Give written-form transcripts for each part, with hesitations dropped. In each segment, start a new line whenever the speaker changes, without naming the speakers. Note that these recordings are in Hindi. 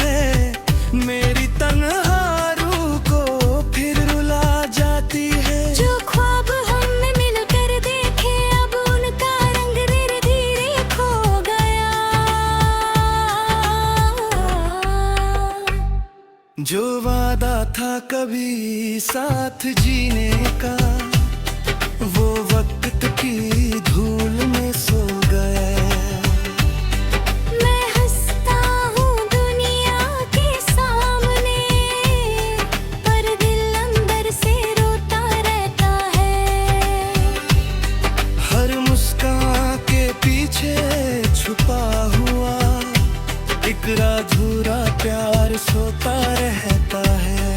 है, मेरी तन्हा रूह को फिर रुला जाती है।
जो ख्वाब हमने मिलकर देखे, अब उनका रंग धीरे धीरे खो गया।
जो वादा था कभी साथ जीने का, वो वक्त की धूल में सो गया।
मैं हंसता हूँ दुनिया के सामने, पर दिल अंदर से रोता रहता है।
हर मुस्कान के पीछे छुपा हुआ एक अधूरा प्यार सोता रहता है।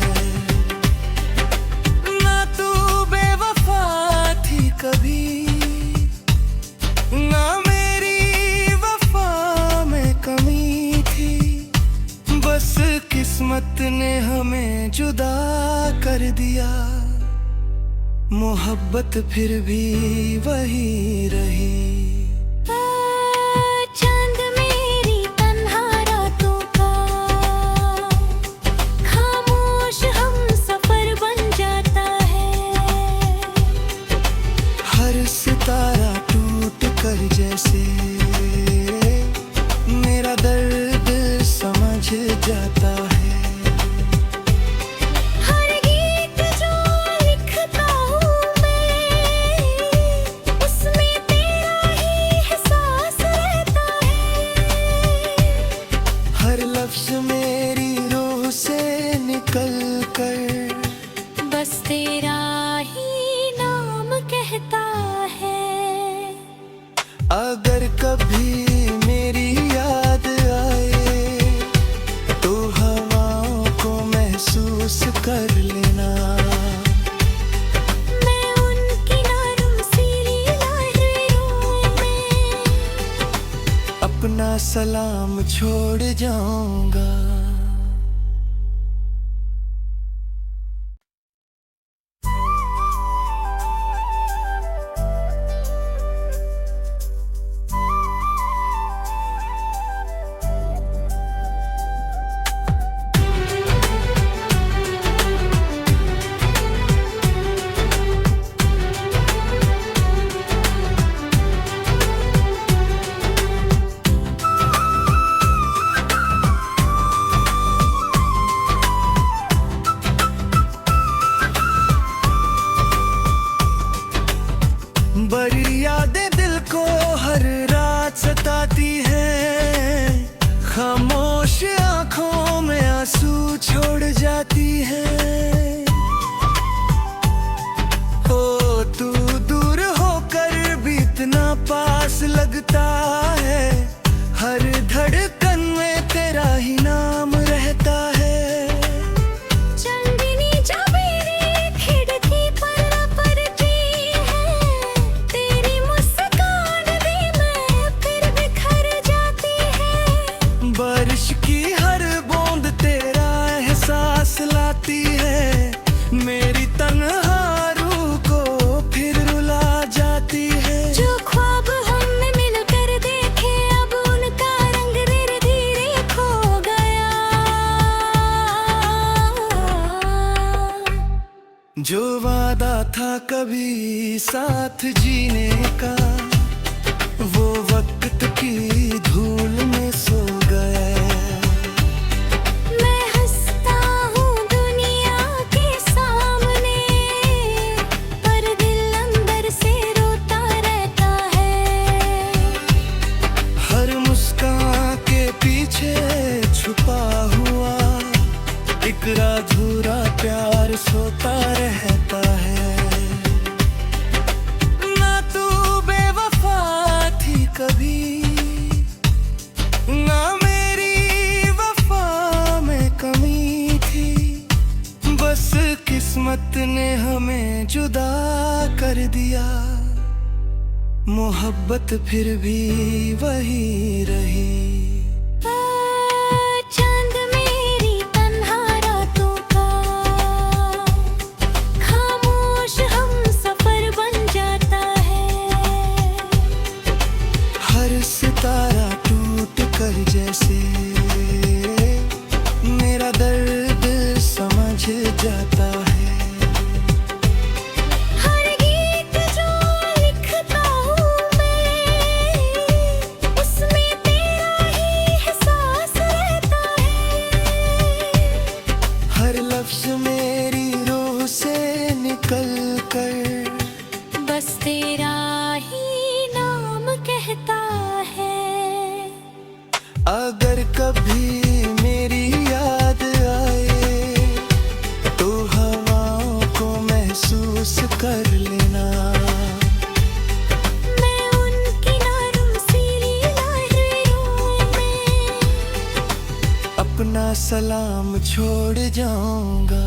ना तू बेवफा थी कभी, ना मेरी वफा में कमी थी। बस किस्मत ने हमें जुदा कर दिया, मोहब्बत फिर भी वही रही।
चांद मेरी तन्हा रातों का, खामोश हम सफर बन जाता है।
हर सितारा टूट कर जैसे मेरा दर्द समझ जाता है।
हर गीत जो लिखता हूँ मैं, उसमें तेरा ही एहसास रहता है।
हर लफ्ज मेरी रूह से निकल कर
बस तेरा ही नाम कहता है।
अगर कभी मेरी याद आए, तो हवाओं को महसूस कर लेना।
मैं उनकी नरम सीली लहरों में
अपना सलाम छोड़ जाऊंगा। बड़ी यादें दिल को हर रात सताती हैं, खामोश आंखों में आंसू छोड़ जाती हैं। हो तू दूर होकर भी इतना पास लगता है, हर धड़कन में तेरा ही नाम रहता है।
चांदनी जब मेरी खिड़की पर पड़ती है, तेरी मुस्कान भी मैं फिर बिखर जाती है।
बारिश की हर बूंद तेरा एहसास लाती है, मेरी तन्हा रूह को फिर रुला जाती है।
जो ख्वाब हमने मिलकर देखे, अब उनका रंग धीरे धीरे खो गया।
जो वादा था कभी साथ जीने का, वो वक्त की धूल में सो गया।
मैं हंसता हूँ दुनिया के सामने, पर दिल अंदर से रोता रहता है।
हर मुस्कान के पीछे छुपा हुआ एक अधूरा प्यार सोता रहता है। ना तू बेवफा थी कभी, ना मेरी वफा में कमी थी। बस किस्मत ने हमें जुदा कर दिया, मोहब्बत फिर भी वही रही।
चांद मेरी तन्हा रातों का, खामोश हम सफर बन जाता है।
हर सितारा टूट कर जैसे छोड़ जाऊंगा।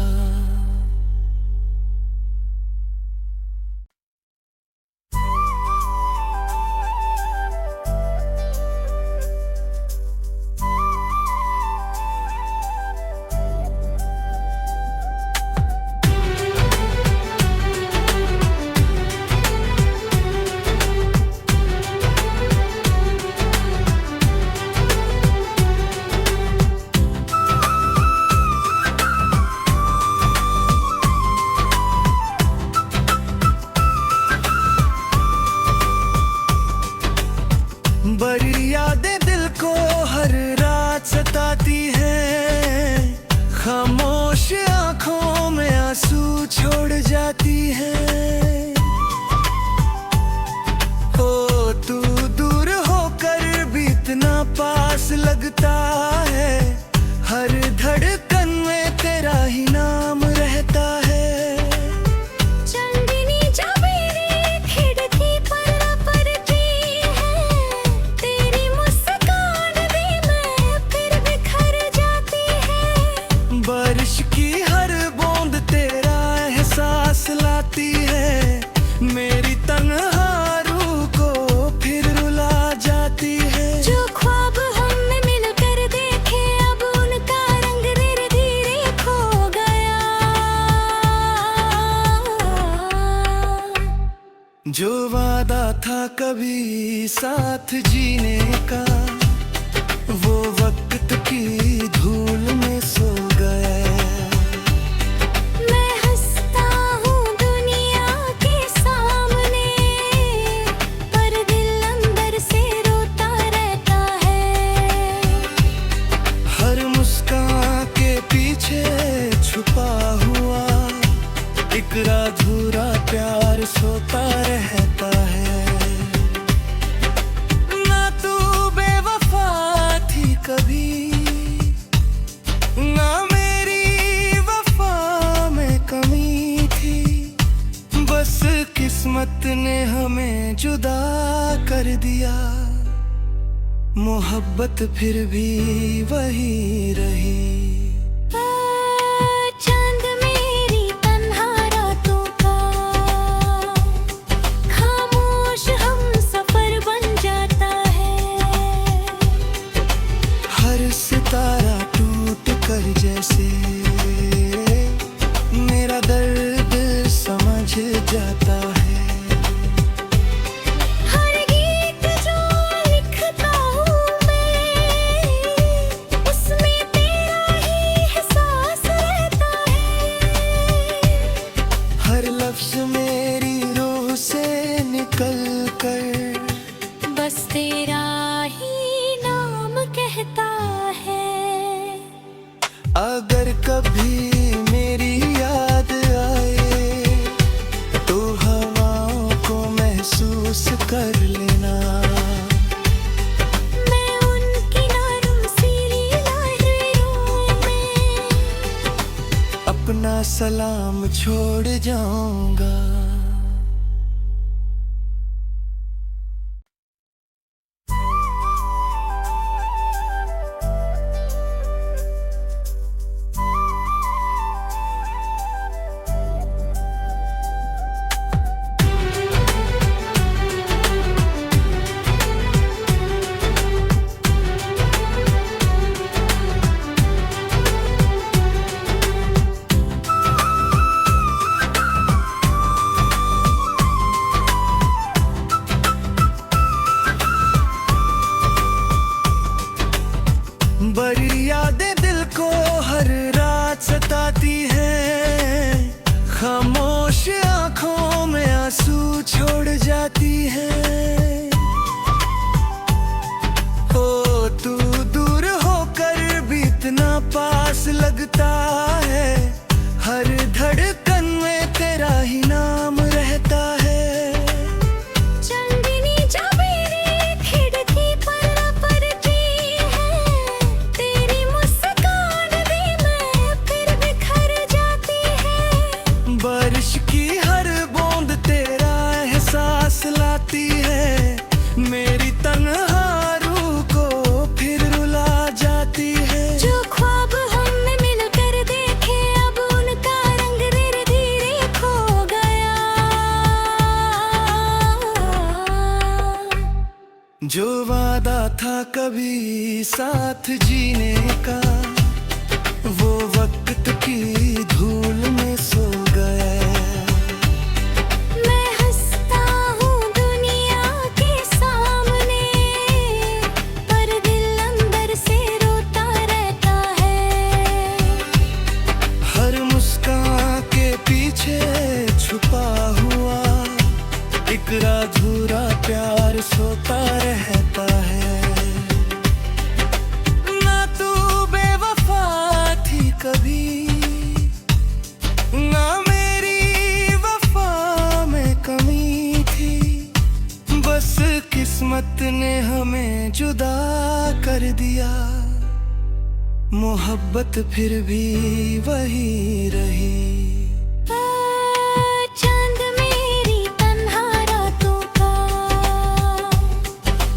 बड़ी यादें दिल को हर रात सताती हैं, खामोश आंखों में आंसू छोड़ जाती हैं। हो तू दूर होकर भी इतना पास लगता है, हर धड़कन में तेरा ही नाम रहता है। बारिश की हर बूंद तेरा एहसास लाती है, मेरी तन्हा रूह को फिर रुला जाती है।
जो ख्वाब हमने मिलकर देखे अब उनका रंग धीरे धीरे खो गया।
जो वादा था कभी साथ जीने का, वो वक्त की धूल में सो गया।
मैं हंसता हूँ दुनिया के सामने, पर दिल अंदर से रोता रहता है।
हर मुस्कान के पीछे छुपा हुआ एक अधूरा प्यार सोता रहता है। ना तू बेवफा थी कभी, ना मेरी वफा में कमी थी, बस किस्मत ने हमें जुदा कर दिया। मोहब्बत फिर भी वही रही।
चांद मेरी तन्हा रातों का खामोश हम सफर बन जाता है।
हर सितारा टूट कर जैसे मेरा दर्द समझ जाता है।
हर गीत जो लिखता हूँ मैं, उसमें तेरा ही एहसास रहता है।
हर लफ्ज मेरी रूह से निकल कर
बस तेरा ही नाम कहता है।
अगर कभी मेरी याद आए तो हवाओं को महसूस कर लेना।
मैं उनकी नरम सीरी लहरों में
अपना सलाम छोड़ जाऊंगा। बड़ी यादें दिल को हर रात सताती हैं, खामोश आंखों में आंसू छोड़ जाती हैं। हो तू दूर होकर भी इतना पास लगता है, हर धड़कन में तेरा ही नाम रहता है। बारिश की हर बूंद तेरा एहसास लाती है, मेरी तन्हा रूह को फिर रुला जाती है।
जो ख्वाब हमने मिलकर
जो वादा था कभी साथ जीने का, वो वक्त की धूल में सो गया।
मैं हंसता हूँ दुनिया के सामने, पर दिल अंदर से रोता रहता है।
हर मुस्कान के पीछे छुपा हुआ एक अधूरा प्यार सोता रहता है। ना तू बेवफा थी कभी, ना मेरी वफा में कमी थी। बस किस्मत ने हमें जुदा कर दिया, मोहब्बत फिर भी वही रही।
चांद मेरी तन्हा रातों का,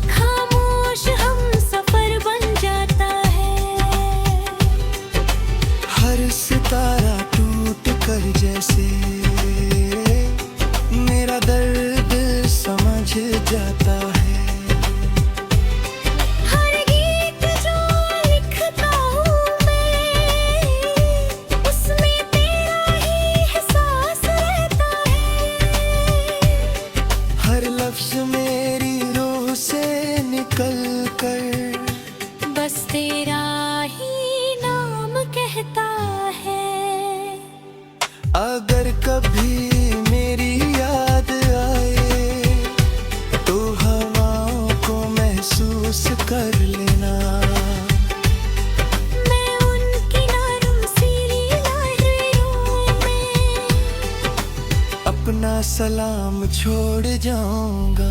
खामोश हम सफर बन जाता है।
हर सितारा टूट कर जैसे मेरा दर्द समझ जाता है।
हर गीत जो लिखता हूँ मैं, उसमें तेरा ही एहसास रहता है।
हर लफ्ज मेरी रूह से निकल कर
बस तेरा ही नाम कहता है।
अगर कभी मेरी याद आए तो हवाओं को महसूस कर लेना।
मैं उनकी नरम सीली लहरों में
अपना सलाम छोड़ जाऊंगा।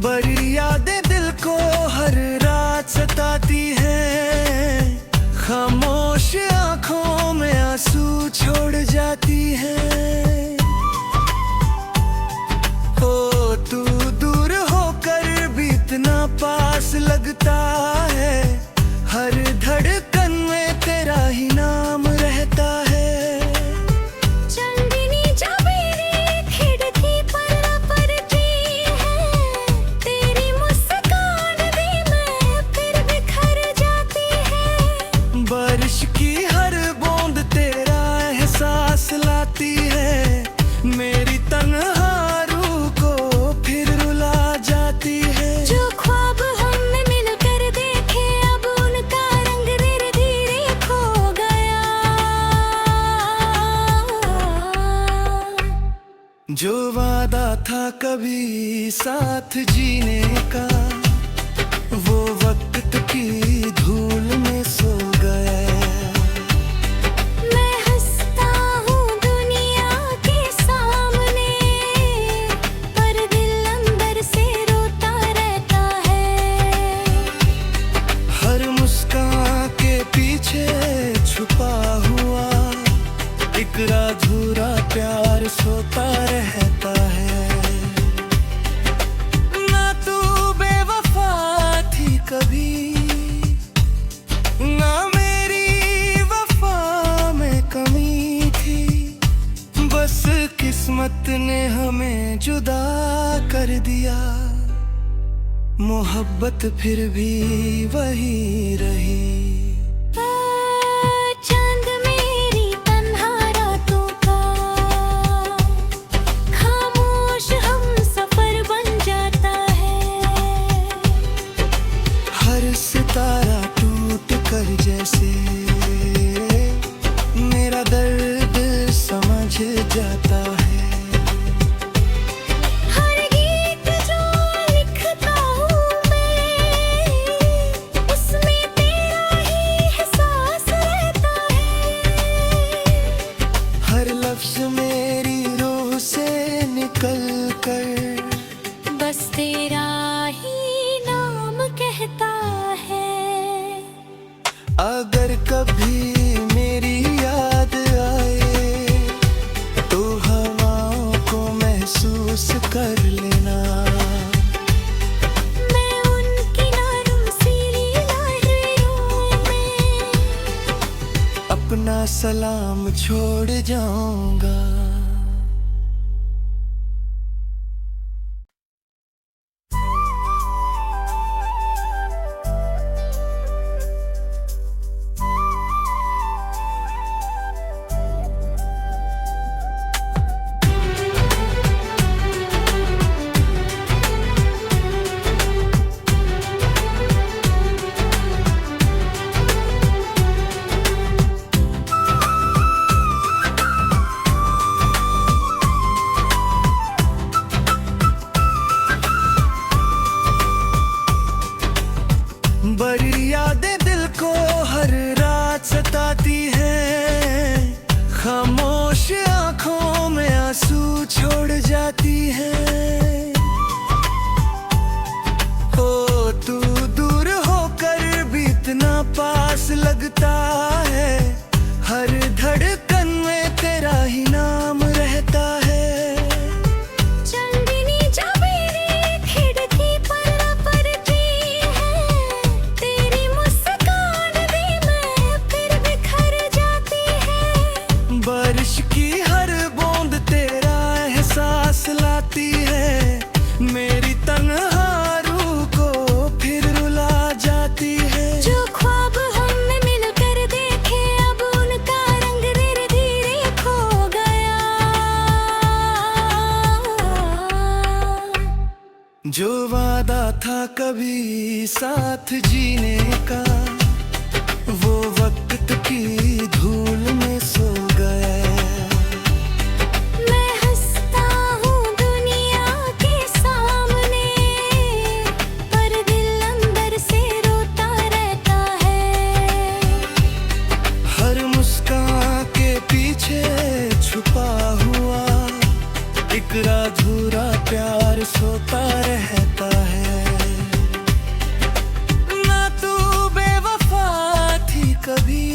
बड़ी यादें दिल को हर रात सताती हैं, खामोश आंखों में आंसू छोड़ जाती हैं। हो तू दूर होकर भी इतना पास लगता है, हर धड़कन में तेरा ही नाम रहता है।
चांदनी जब मेरी खिड़की पर पड़ती है, तेरी मुस्कान भी मैं फिर बिखर जाती है।
बारिश की हर बूंद तेरा एहसास लाती है, मेरी तन्हा रूह को फिर रुला जाती है।
जो ख्वाब हमने मिलकर देखे, अब उनका रंग धीरे धीरे खो गया।
जो वादा था कभी साथ जीने का, वो वक्त की धूल में सो गया।
मैं हंसता हूँ दुनिया के सामने, पर दिल अंदर से रोता रहता है।
हर मुस्कान के पीछे छुपा हुआ एक अधूरा प्यार सोता रहता है। ना तू बेवफा थी कभी, ना मेरी वफा में कमी थी। बस किस्मत ने हमें जुदा कर दिया, मोहब्बत फिर भी वही रही।
चांद मेरी तन्हा रातों का, खामोश हम सफर बन जाता है।
हर सितारा टूट कर जैसे मेरा दर्द समझ जाता है।
हर गीत जो लिखता हूँ मैं, उसमें तेरा
अगर कभी मेरी याद आए तो हवाओं को महसूस कर लेना।
मैं उन किनारों सीरी लहरों में
अपना सलाम छोड़ जाऊंगा। बड़ी यादें दिल को हर रात सताती हैं, खामोश आंखों में आंसू छोड़ जाती हैं। हो तू दूर होकर भी इतना पास लगता है, हर धड़कन में तेरा ही नाम रहता है। बारिश की हर बूंद तेरा एहसास लाती है, मेरी तन्हा रूह को फिर रुला जाती है।
जो ख्वाब हमने मिलकर देखे अब उनका रंग धीरे धीरे खो गया।
जो वादा था कभी साथ जीने का, वो वक्त की धूल में सो गया।
मैं हंसता हूँ दुनिया के सामने, पर दिल अंदर से रोता रहता है।
हर मुस्कान के पीछे छुपा हुआ एक अधूरा प्यार सोता रहता है। ना तू बेवफा थी कभी,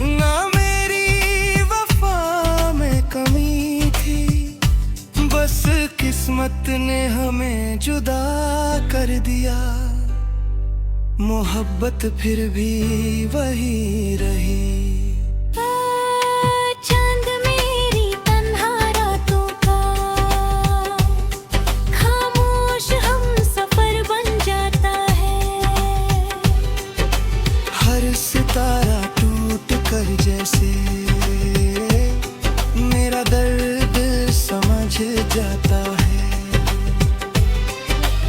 ना मेरी वफा में कमी थी, बस किस्मत ने हमें जुदा कर दिया। मोहब्बत फिर भी वही रही।
चांद मेरी तन्हा रातों का खामोश हम सफर बन जाता है।
हर सितारा टूट कर जैसे मेरा दर्द समझ जाता है।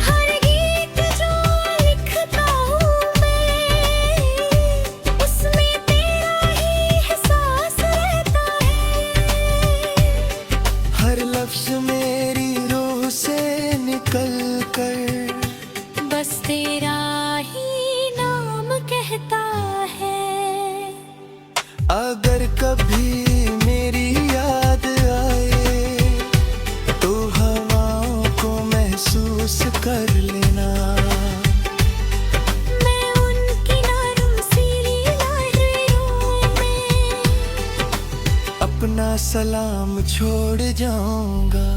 हर गीत जो लिखता हूँ मैं, उसमें तेरा ही एहसास रहता है।
हर लफ्ज मेरी रूह से निकल कर
बस तेरा ही नाम कहता है।
अगर कभी मेरी याद आए तो हवाओं को महसूस कर लेना।
मैं उन किनारों सीरी लहरों में
अपना सलाम छोड़ जाऊंगा।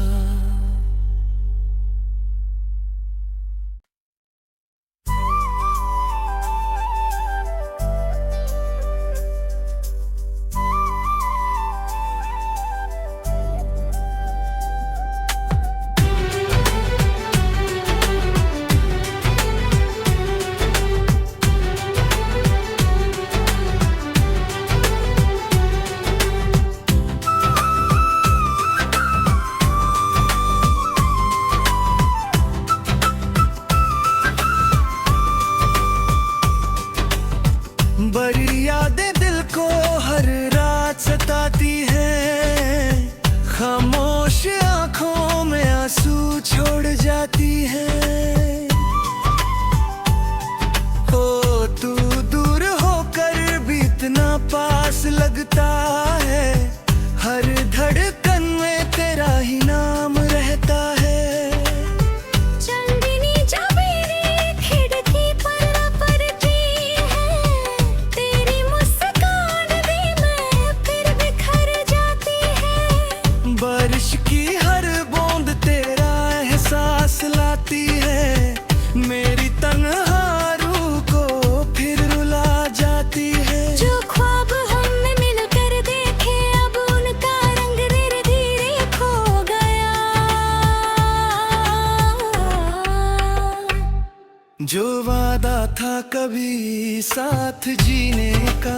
जो वादा था कभी साथ जीने का,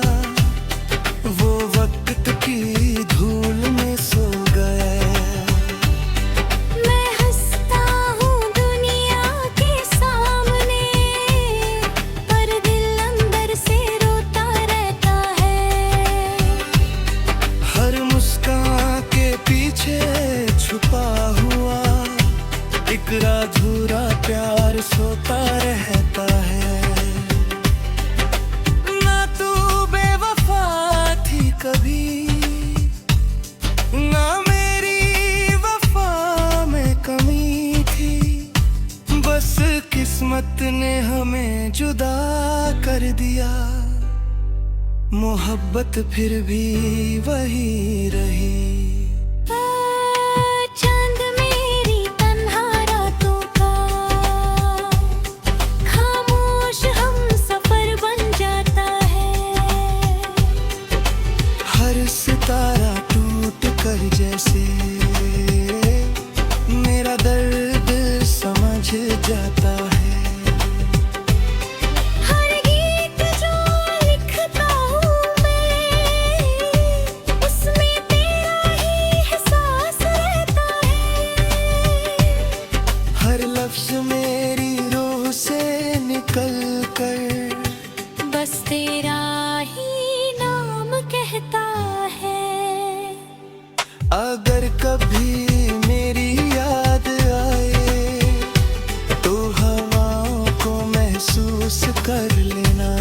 वो वक्त की धूल में सो गया।
मैं हंसता हूँ दुनिया के सामने, पर दिल अंदर से रोता रहता है।
हर मुस्कान के पीछे छुपा हुआ एक अधूरा प्यार सोता रहता है। ना तू बेवफा थी कभी, ना मेरी वफा में कमी थी। बस किस्मत ने हमें जुदा कर दिया, मोहब्बत फिर भी वही रही।
चांद मेरी तन्हा रातों का, खामोश हम सफर बन जाता है।
हर सितारा टूट कर जैसे मेरा दर्द समझ जाता है।
हर गीत जो लिखता हूँ मैं, उसमें तेरा ही एहसास रहता है।
हर लफ्ज मेरी रूह से निकल कर
बस तेरा ही नाम कहता है।
अगर कभी मेरी याद आए तो हवाओं को महसूस कर लेना।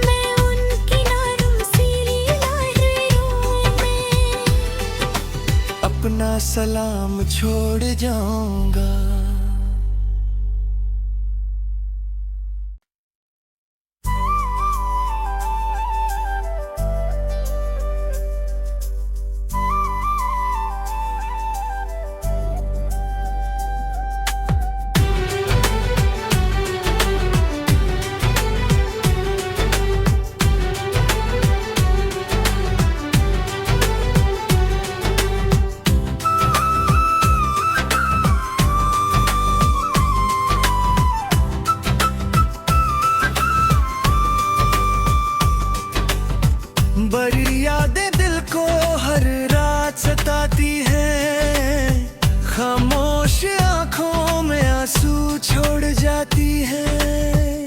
मैं उनकी नरम सीली लहरों में
अपना सलाम छोड़ जाऊंगा। बड़ी यादें दिल को हर रात सताती हैं, खामोश आंखों में आंसू छोड़ जाती हैं।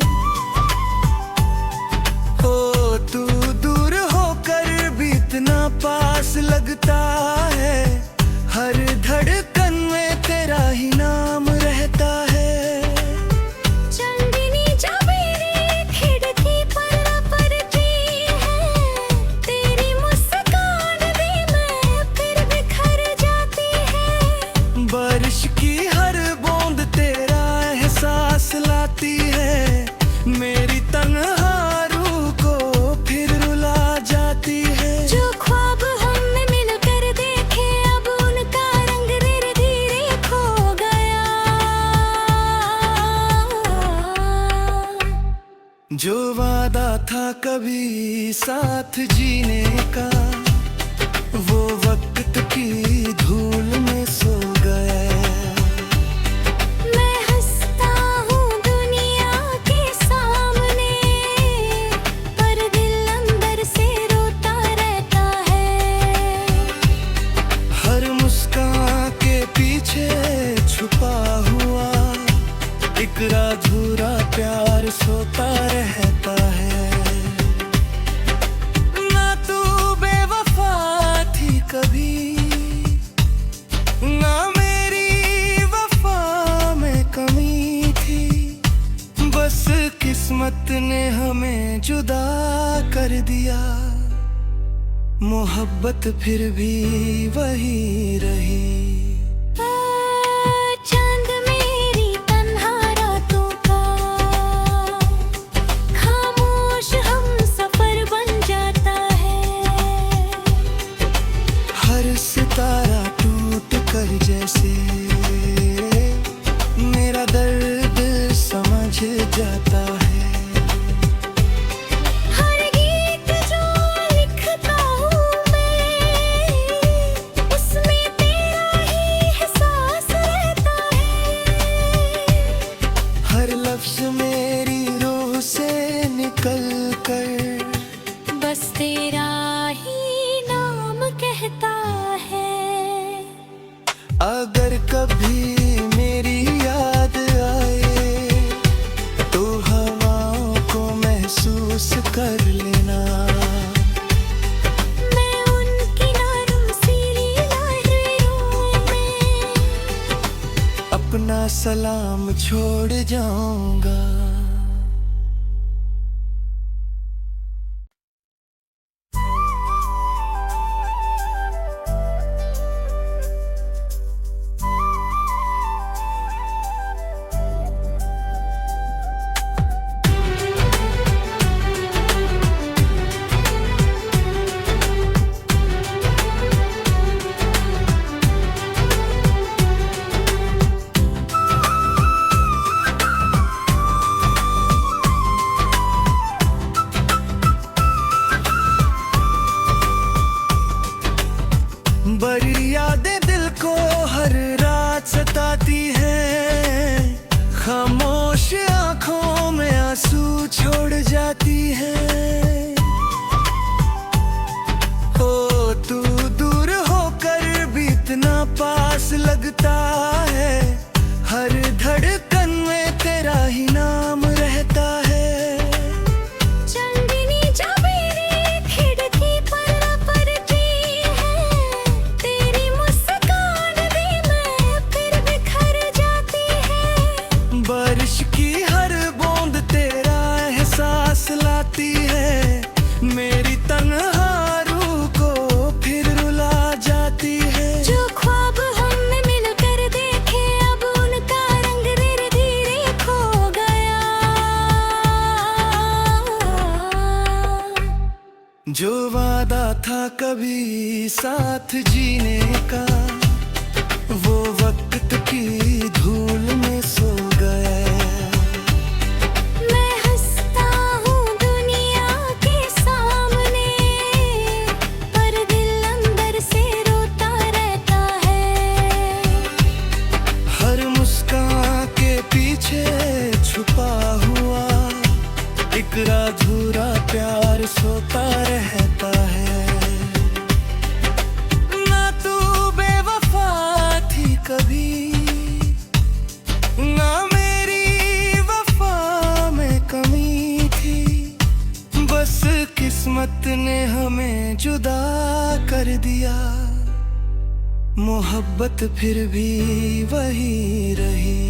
ओ तू दूर होकर भी इतना पास लगता है, हर धड़कन में तेरा ही नाम रहता है।
चांदनी जब मेरी खिड़की पर पड़ती है, तेरी मुस्कान भी मैं फिर बिखर जाती है।
बारिश की हर बूंद तेरा एहसास लाती है, मेरी तन्हा रूह को फिर रुला जाती है।
जो ख्वाब हमने मिलकर देखे, अब उनका रंग धीरे धीरे खो गया।
जो वादा था कभी साथ जीने का, वो वक्त की धूल में सो गया।
मैं हंसता हूँ दुनिया के सामने, पर दिल अंदर से रोता रहता है।
हर मुस्कान के पीछे छुपा हुआ एक अधूरा प्यार सोता रहता है। ना तू बेवफा थी कभी, ना मेरी वफा में कमी थी। बस किस्मत ने हमें जुदा कर दिया, मोहब्बत फिर भी वही रही।
चांद मेरी तन्हा रातों का, खामोश हम सफर बन जाता है।
हर सितारा टूट कर जैसे मेरा दर्द समझ जाता है।
हर गीत जो लिखता हूँ मैं, उसमें तेरा ही
सलाम छोड़ जाऊंगा। बड़ी यादें दिल को हर रात सताती हैं, खामोश आंखों में आंसू छोड़ जाती हैं। हो तू दूर होकर भी इतना पास लगता है, हर धड़कन में तेरा ही नाम रहता है। बारिश की हर बूंद तेरा एहसास लाती है, मेरी तन्हा रूह को फिर रुला जाती है।
जो ख्वाब हमने मिलकर देखे अब उनका रंग धीरे धीरे खो गया।
जो वादा था कभी साथ जीने का, वो वक्त की धूल में सो गया।
मैं हंसता हूँ दुनिया के सामने, पर दिल अंदर से रोता रहता है।
हर मुस्कान के पीछे छुपा हुआ एक अधूरा प्यार सोता रहता है। ना तू बेवफा थी कभी, ना मेरी वफा में कमी थी, बस किस्मत ने हमें जुदा कर दिया। मोहब्बत फिर भी वही रही।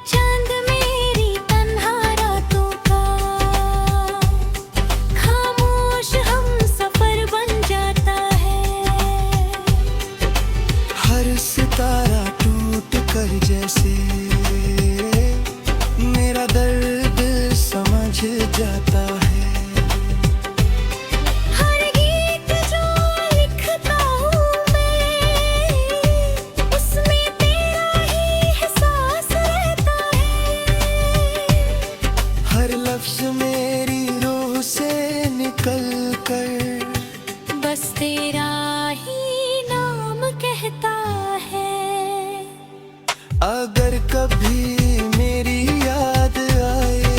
चांद मेरी तन्हा रातों का खामोश हम सफर बन जाता है।
हर सितारा टूट कर जैसे मेरा दर्द समझ जाता है।
हर गीत जो लिखता हूँ मैं, उसमें तेरा ही एहसास रहता है।
हर लफ्ज मेरी रूह से निकल कर
बस तेरा ही नाम कहता है।
अगर कभी मेरी याद आए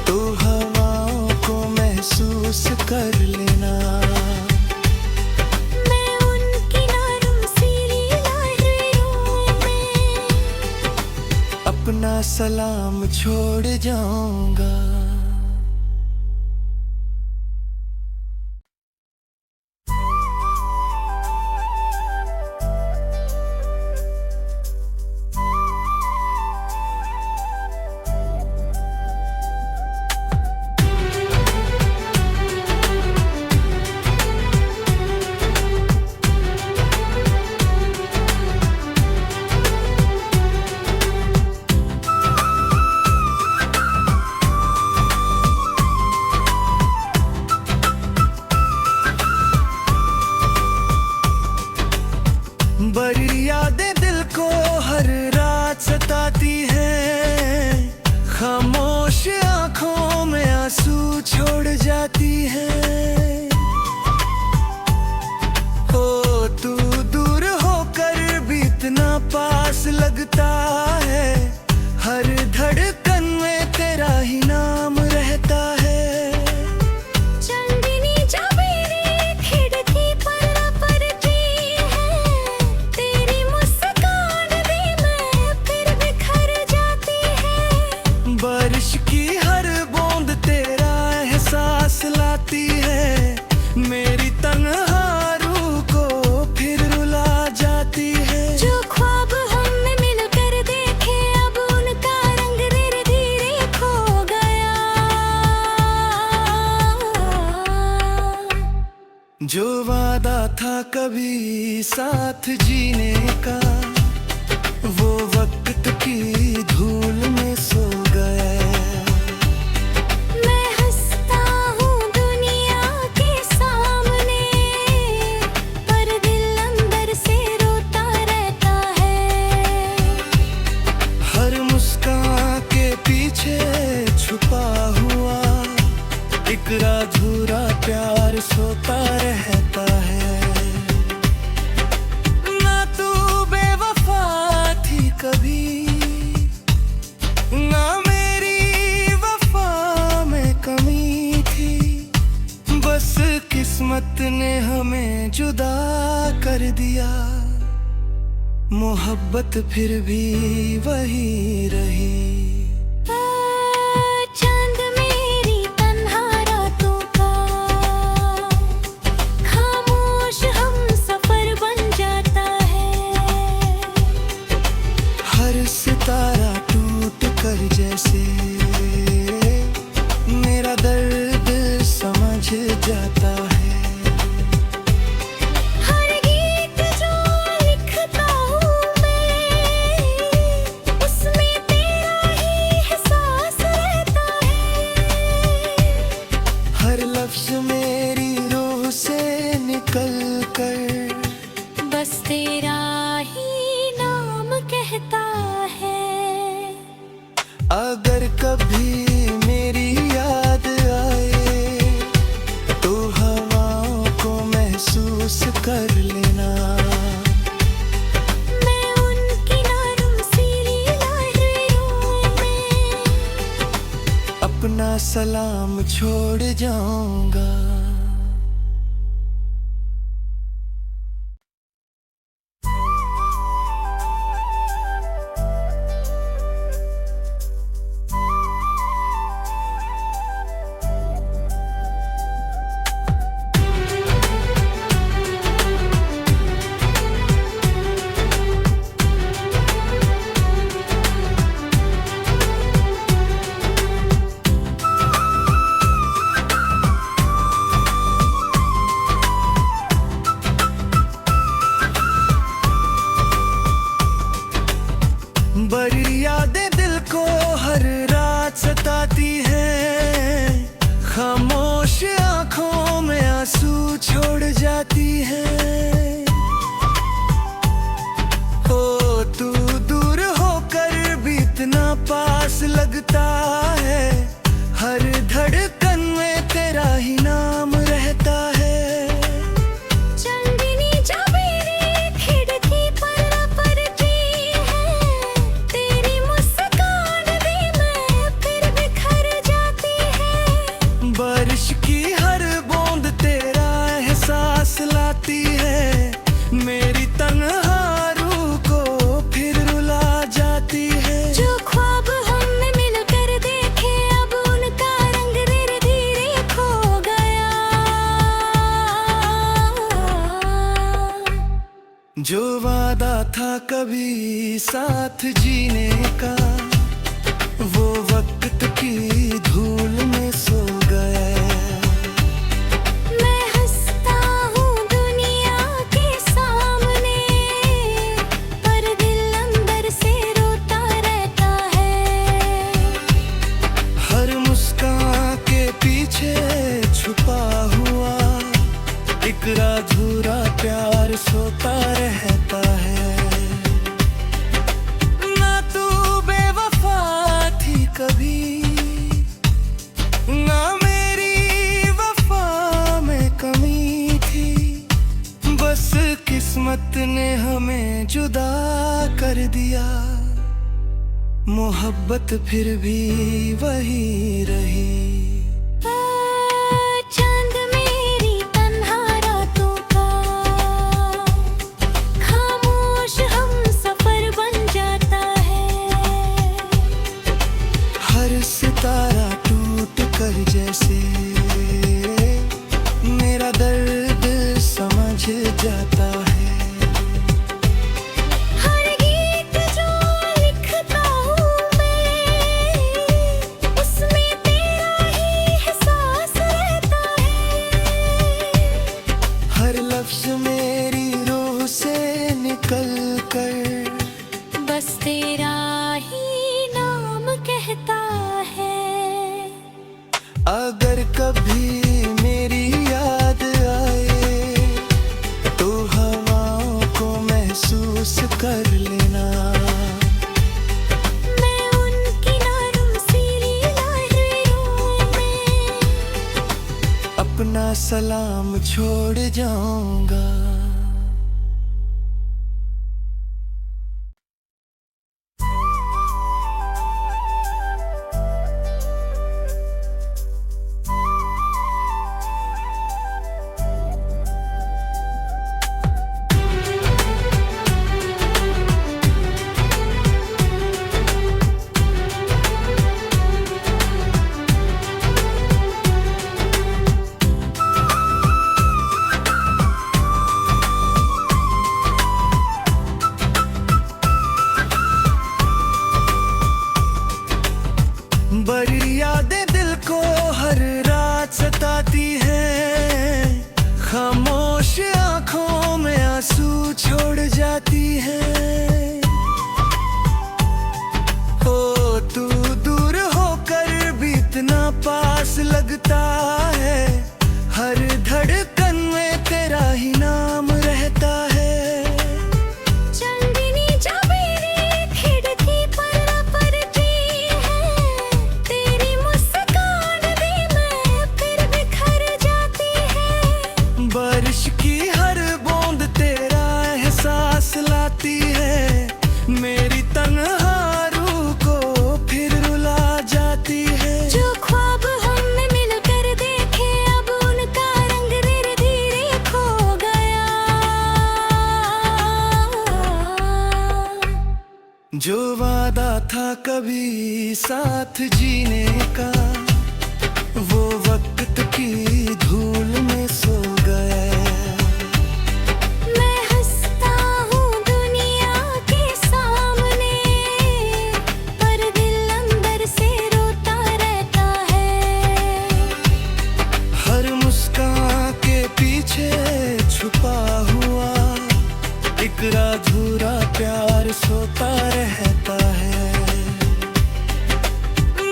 तो हवाओं को महसूस कर लेना।
मैं उनकी नरम सीली लहरों में
अपना सलाम छोड़ जाऊंगा। बड़ी यादें दिल को हर रात सताती हैं, खामोश आंखों में आंसू छोड़ जाती हैं। हो तू दूर होकर भी इतना पास लगता है, हर धड़कन में तेरा ही नाम रहता है। बारिश की हर बूंद तेरा एहसास लाती है, मेरी तन्हा रूह को फिर रुला जाती है।
जो ख्वाब
था कभी साथ जीने का, वो वक्त की धूल में सो गया।
मैं हंसता हूँ दुनिया के सामने, पर दिल अंदर से रोता रहता है।
हर मुस्कान के पीछे छुपा हुआ एक अधूरा प्यार सोता रहता है। ना तू बेवफा थी कभी, ना मेरी वफा में कमी थी, बस किस्मत ने हमें जुदा कर दिया। मोहब्बत फिर भी वही रही।
चांद मेरी तन्हा रातों का, खामोश हम सफर बन जाता है।
हर सितारा टूट कर जैसे मेरा दर्द समझ जाता है।
हर गीत जो लिखता हूँ मैं, उसमें तेरा ही एहसास रहता है।
हर लफ्ज मेरी रूह से निकल कर
बस तेरा ही नाम कहता है।
अगर कभी मेरी याद आए तो हवाओं को महसूस कर लेना।
मैं उनकी नरम सीरी लहरों में
अपना सलाम छोड़ जाऊंगा। बड़ी यादें दिल को हर रात सताती हैं, खामोश आंखों में आंसू छोड़ जाती हैं। ओ तू दूर होकर भी इतना पास लगता है, हर धड़कन में तेरा ही नाम रहता है।
चांदनी जब मेरी खिड़की पर पड़ती है, तेरी मुस्कान भी मैं फिर बिखर जाती है।
बारिश की हर बूंद तेरा एहसास लाती है, मेरी तन्हा रूह को फिर रुला जाती है।
जो ख्वाब हमने मिलकर देखे, अब उनका रंग धीरे धीरे खो गया।
जो वादा था कभी साथ जीने का, वो वक्त की धूल में सो गया।
मैं हंसता हूँ दुनिया के सामने, पर दिल अंदर से रोता रहता है।
हर मुस्कान के पीछे छुपा हुआ एक अधूरा प्यार सोता रहता है। ना तू बेवफा थी कभी, ना मेरी वफा में कमी थी, बस किस्मत ने हमें जुदा कर दिया। मोहब्बत फिर भी वही रही।
चांद मेरी तन्हा रातों का, खामोश हम सफर बन जाता है।
हर सितारा टूट कर जैसे मेरा दर्द समझ जाता है।
हर गीत जो लिखता हूँ मैं, उसमें तेरा
अगर कभी मेरी याद आए तो हवाओं को महसूस कर लेना।
मैं उनकी नरम सीली लहरों में
अपना सलाम छोड़ जाऊंगा। बड़ी यादें दिल को हर रात सताती हैं, खामोश आंखों में आंसू छोड़ जाती हैं। हो तू दूर होकर भी इतना पास लगता है, हर धड़कन में तेरा ही नाम रहता है।
चांदनी जब मेरी खिड़की पर पड़ती है, तेरी मुस्कान भी मैं फिर बिखर जाती है।
बारिश की हर बूंद तेरा एहसास लाती है, मेरी तन्हा रूह को फिर रुला जाती है।
जो ख्वाब हमने मिलकर देखे अब उनका रंग धीरे धीरे खो गया।
जो वादा था कभी साथ जीने का, वो वक्त की धूल में सो गया।
मैं हंसता हूँ दुनिया के सामने, पर दिल अंदर से रोता रहता है।
हर मुस्कान के पीछे छुपा हुआ एक अधूरा प्यार सोता रहता है।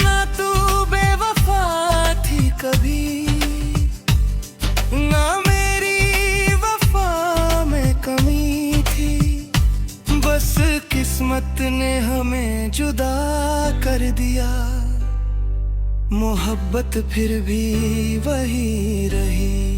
ना तू बेवफा थी कभी, ना मेरी वफा में कमी थी, बस किस्मत ने हमें जुदा कर दिया। मोहब्बत फिर भी वही रही।